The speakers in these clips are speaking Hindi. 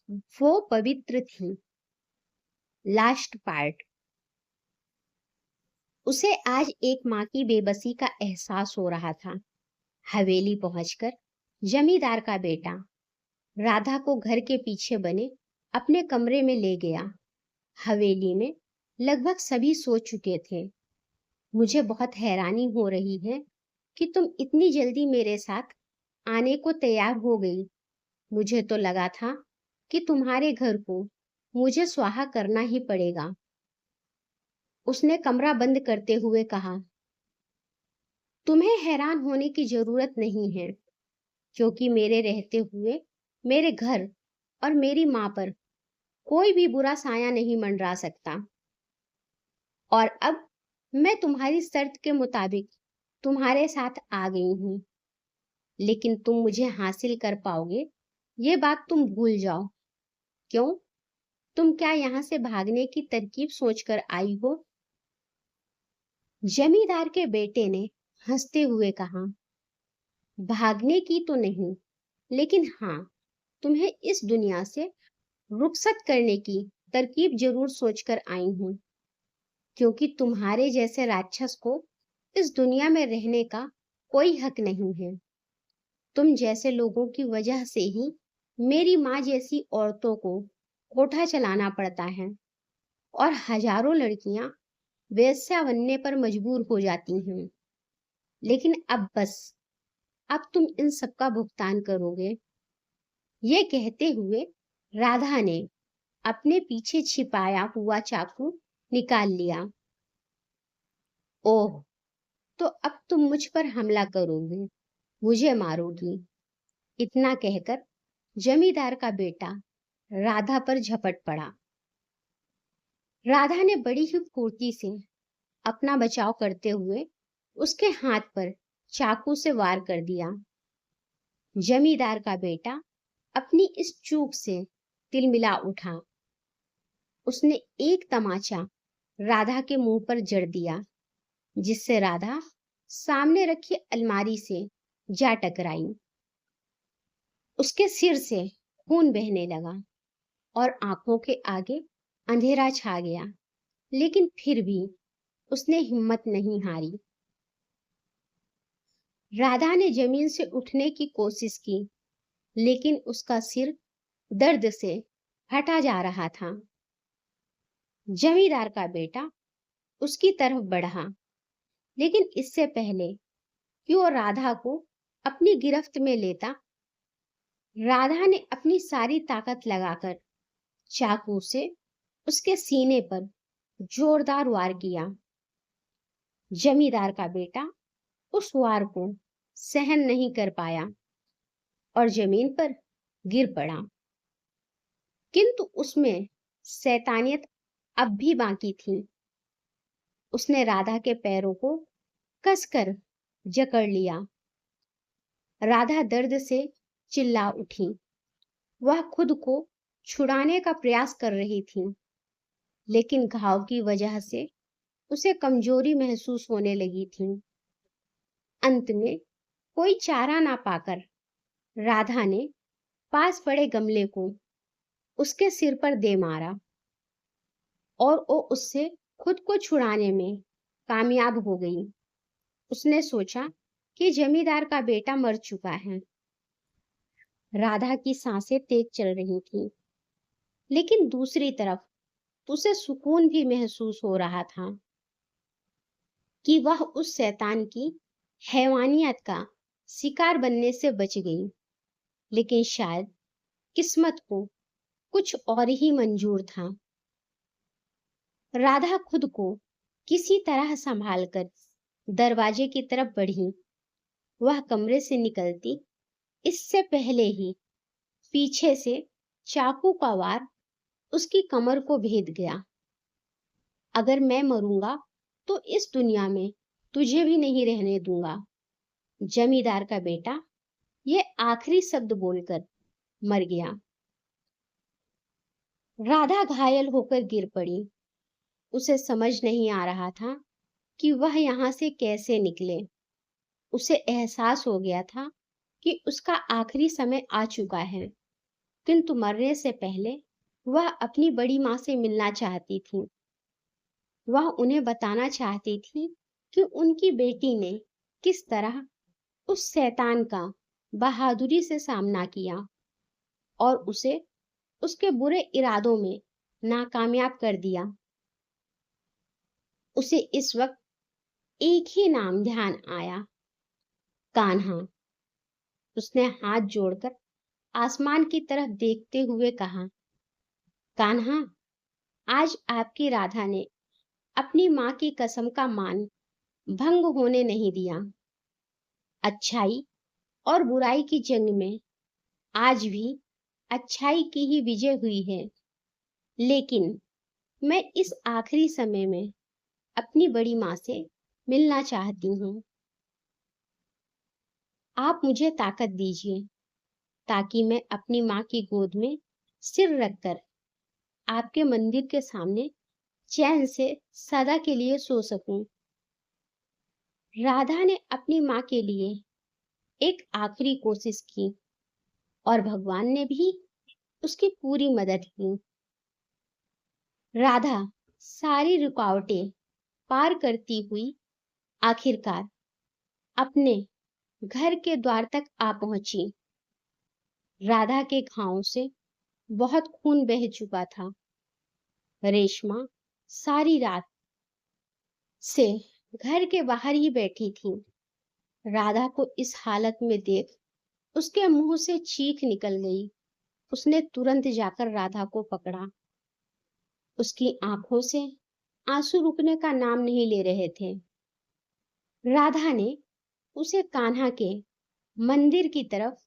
वो पवित्र थी। Last part. उसे आज एक माँ की बेबसी का एहसास हो रहा था। हवेली पहुंचकर जमींदार का बेटा राधा को घर के पीछे बने अपने कमरे में ले गया। हवेली में लगभग सभी सो चुके थे। मुझे बहुत हैरानी हो रही है कि तुम इतनी जल्दी मेरे साथ आने को तैयार हो गई। मुझे तो लगा था कि तुम्हारे घर को मुझे स्वाहा करना ही पड़ेगा। उसने कमरा बंद करते हुए कहा। तुम्हें हैरान होने की जरूरत नहीं है, क्योंकि मेरे रहते हुए मेरे घर और मेरी माँ पर कोई भी बुरा साया नहीं मंडरा सकता। और अब मैं तुम्हारी शर्त के मुताबिक तुम्हारे साथ आ गई हूँ, लेकिन तुम मुझे हासिल कर पाओगे ये बात तुम भूल जाओ। क्यों? तुम क्या यहाँ से भागने की तरकीब सोचकर आई हो? जमींदार के बेटे ने हंसते हुए कहा, भागने की तो नहीं, लेकिन हाँ, तुम्हें इस दुनिया से रुखसत करने की तरकीब जरूर सोचकर आई हूँ, क्योंकि तुम्हारे जैसे राक्षस को इस दुनिया में रहने का कोई हक नहीं है। तुम जैसे लोगों की वजह से ही मेरी माँ जैसी औरतों को कोठा चलाना पड़ता है और हजारों लड़कियां वेश्या बनने पर मजबूर हो जाती हैं। लेकिन अब बस, अब तुम इन सब का भुगतान करोगे। ये कहते हुए राधा ने अपने पीछे छिपाया हुआ चाकू निकाल लिया। ओह, तो अब तुम मुझ पर हमला करोगे, मुझे मारोगी। इतना कहकर जमींदार का बेटा राधा पर झपट पड़ा। राधा ने बड़ी ही फुर्ती से अपना बचाव करते हुए उसके हाथ पर चाकू से वार कर दिया। जमींदार का बेटा अपनी इस चूक से तिलमिला उठा। उसने एक तमाचा राधा के मुंह पर जड़ दिया, जिससे राधा सामने रखी अलमारी से जा टकराई। उसके सिर से खून बहने लगा और आंखों के आगे अंधेरा छा गया, लेकिन फिर भी उसने हिम्मत नहीं हारी। राधा ने जमीन से उठने की कोशिश की, लेकिन उसका सिर दर्द से फटा जा रहा था। जमींदार का बेटा उसकी तरफ बढ़ा, लेकिन इससे पहले कि वो राधा को अपनी गिरफ्त में लेता, राधा ने अपनी सारी ताकत लगाकर चाकू से उसके सीने पर जोरदार वार किया। जमींदार का बेटा उस वार को सहन नहीं कर पाया और जमीन पर गिर पड़ा। किंतु उसमें शैतानियत अब भी बाकी थी। उसने राधा के पैरों को कसकर जकड़ लिया। राधा दर्द से चिल्ला उठी। वह खुद को छुड़ाने का प्रयास कर रही थी, लेकिन घाव की वजह से उसे कमजोरी महसूस होने लगी थी। अंत में कोई चारा ना पाकर राधा ने पास पड़े गमले को उसके सिर पर दे मारा और वो उससे खुद को छुड़ाने में कामयाब हो गई। उसने सोचा कि जमींदार का बेटा मर चुका है। राधा की सांसें तेज चल रही थी, लेकिन दूसरी तरफ उसे सुकून भी महसूस हो रहा था कि वह उस शैतान की हैवानियत का शिकार बनने से बच गई। लेकिन शायद किस्मत को कुछ और ही मंजूर था। राधा खुद को किसी तरह संभालकर दरवाजे की तरफ बढ़ी। वह कमरे से निकलती इससे पहले ही पीछे से चाकू का वार उसकी कमर को भेद गया। अगर मैं मरूंगा तो इस दुनिया में तुझे भी नहीं रहने दूंगा। जमींदार का बेटा ये आखिरी शब्द बोलकर मर गया। राधा घायल होकर गिर पड़ी। उसे समझ नहीं आ रहा था कि वह यहाँ से कैसे निकले। उसे एहसास हो गया था कि उसका आखिरी समय आ चुका है। किंतु मरने से पहले वह अपनी बड़ी माँ से मिलना चाहती थी। वह उन्हें बताना चाहती थी कि उनकी बेटी ने किस तरह उस शैतान का बहादुरी से सामना किया और उसे उसके बुरे इरादों में नाकामयाब कर दिया। उसे इस वक्त एक ही नाम ध्यान आया, कान्हा। उसने हाथ जोड़कर आसमान की तरफ देखते हुए कहा, कान्हा, आज आपकी राधा ने अपनी माँ की कसम का मान भंग होने नहीं दिया। अच्छाई और बुराई की जंग में आज भी अच्छाई की ही विजय हुई है। लेकिन मैं इस आखिरी समय में अपनी बड़ी माँ से मिलना चाहती हूँ। आप मुझे ताकत दीजिए ताकि मैं अपनी माँ की गोद में सिर रखकर आपके मंदिर के सामने चैन से सदा के लिए सो सकूं। राधा ने अपनी माँ के लिए एक आखिरी कोशिश की और भगवान ने भी उसकी पूरी मदद की। राधा सारी रुकावटें पार करती हुई आखिरकार अपने घर के द्वार तक आ पहुंची। राधा के घावों से बहुत खून बह चुका था। रेशमा सारी रात से घर के बाहर ही बैठी थी। राधा को इस हालत में देख उसके मुंह से चीख निकल गई। उसने तुरंत जाकर राधा को पकड़ा। उसकी आंखों से आंसू रुकने का नाम नहीं ले रहे थे। राधा ने उसे कान्हा के मंदिर की तरफ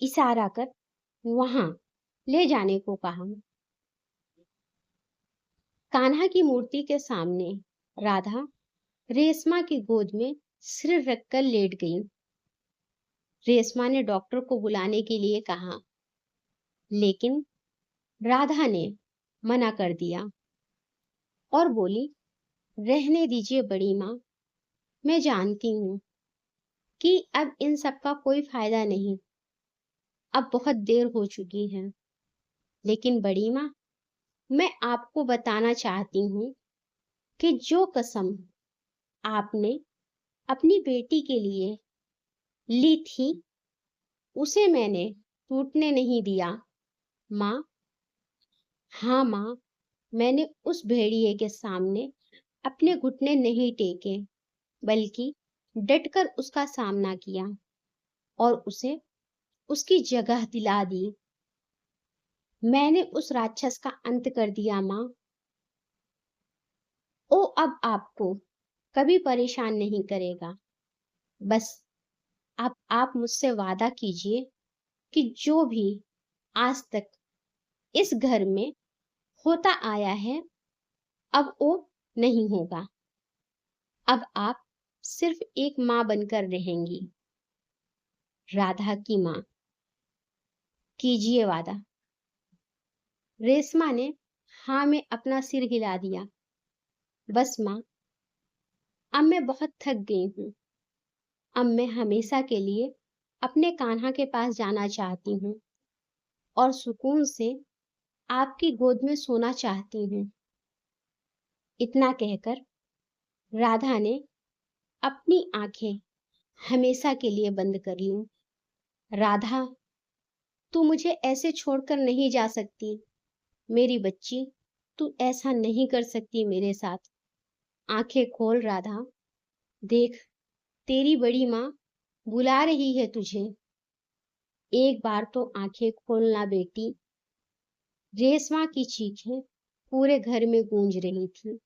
इशारा कर वहां ले जाने को कहा। कान्हा की मूर्ति के सामने राधा रेशमा की गोद में सिर रखकर लेट गई। रेशमा ने डॉक्टर को बुलाने के लिए कहा, लेकिन राधा ने मना कर दिया और बोली, रहने दीजिए बड़ी माँ, मैं जानती हूँ कि अब इन सब का कोई फायदा नहीं। अब बहुत देर हो चुकी है। लेकिन बड़ी माँ, मैं आपको बताना चाहती हूँ कि जो कसम आपने अपनी बेटी के लिए ली थी उसे मैंने टूटने नहीं दिया। माँ, हाँ माँ, मैंने उस भेड़िए के सामने अपने घुटने नहीं टेके, बल्कि डटकर उसका सामना किया और उसे उसकी जगह दिला दी। मैंने उस राक्षस का अंत कर दिया माँ। वो अब आपको कभी परेशान नहीं करेगा। बस अब आप मुझसे वादा कीजिए कि जो भी आज तक इस घर में होता आया है अब वो नहीं होगा। अब आप सिर्फ एक माँ बनकर रहेंगी, राधा की माँ। कीजिए वादा। रेशमा ने हाँ में अपना सिर हिला दिया। बस माँ, अब मैं बहुत थक गई हूँ। अब मैं हमेशा के लिए अपने कान्हा के पास जाना चाहती हूँ और सुकून से आपकी गोद में सोना चाहती हूँ। इतना कहकर राधा ने अपनी आंखें हमेशा के लिए बंद कर लीं। राधा, तू मुझे ऐसे छोड़कर नहीं जा सकती। मेरी बच्ची, तू ऐसा नहीं कर सकती मेरे साथ। आंखें खोल राधा, देख, तेरी बड़ी माँ बुला रही है तुझे। एक बार तो आंखें खोलना बेटी। रेशमा की चीखें पूरे घर में गूंज रही थी।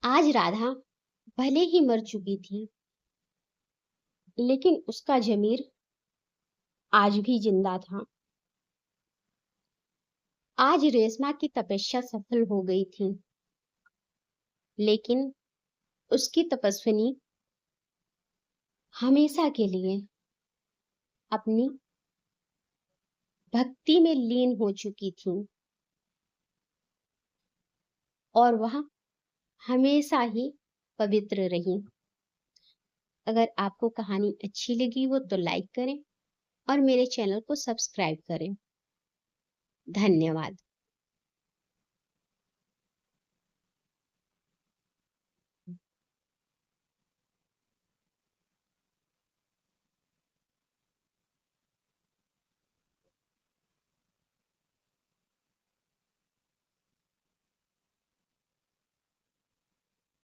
आज राधा भले ही मर चुकी थी, लेकिन उसका जमीर आज भी जिंदा था। आज रेशमा की तपस्या सफल हो गई थी, लेकिन उसकी तपस्विनी हमेशा के लिए अपनी भक्ति में लीन हो चुकी थी और वह हमेशा ही पवित्र रही। अगर आपको कहानी अच्छी लगी हो तो लाइक करें और मेरे चैनल को सब्सक्राइब करें। धन्यवाद।